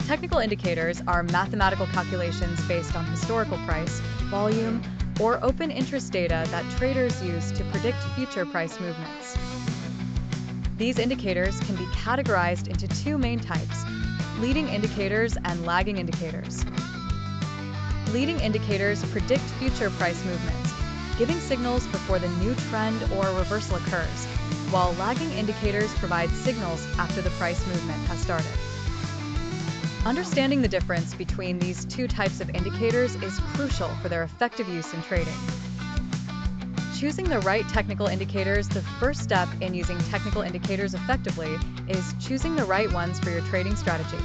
Technical indicators are mathematical calculations based on historical price, volume, or open interest data that traders use to predict future price movements. These indicators can be categorized into two main types: leading indicators and lagging indicators. Leading indicators predict future price movements, giving signals before the new trend or reversal occurs, while lagging indicators provide signals after the price movement has started. Understanding the difference between these two types of indicators is crucial for their effective use in trading. Choosing the right technical indicators. The first step in using technical indicators effectively is choosing the right ones for your trading strategy.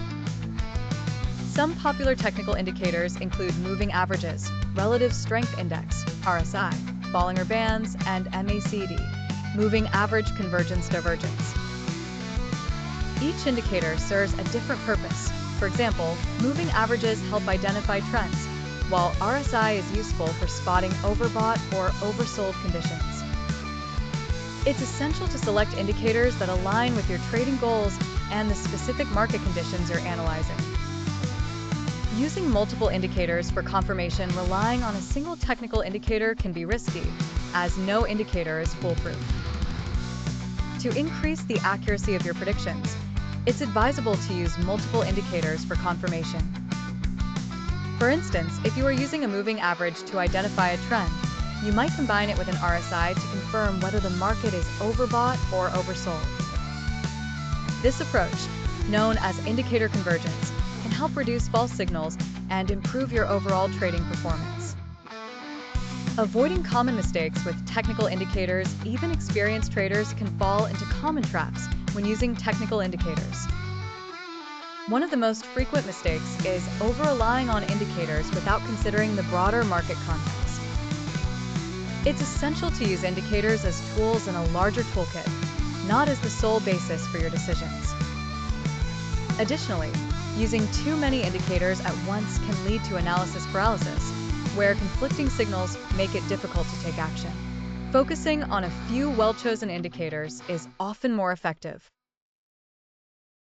Some popular technical indicators include moving averages, relative strength index, RSI, Bollinger Bands, and MACD, moving average convergence divergence. Each indicator serves a different purpose. For example, moving averages help identify trends, while RSI is useful for spotting overbought or oversold conditions. It's essential to select indicators that align with your trading goals and the specific market conditions you're analyzing. Using multiple indicators for confirmation relying on a single technical indicator can be risky, as no indicator is foolproof. To increase the accuracy of your predictions, it's advisable to use multiple indicators for confirmation. For instance, if you are using a moving average to identify a trend, you might combine it with an RSI to confirm whether the market is overbought or oversold. This approach, known as indicator convergence, can help reduce false signals and improve your overall trading performance. Avoiding common mistakes with technical indicators. Even experienced traders can fall into common traps when using technical indicators. One of the most frequent mistakes is over-relying on indicators without considering the broader market context. It's essential to use indicators as tools in a larger toolkit, not as the sole basis for your decisions. Additionally, using too many indicators at once can lead to analysis paralysis, where conflicting signals make it difficult to take action. Focusing on a few well-chosen indicators is often more effective.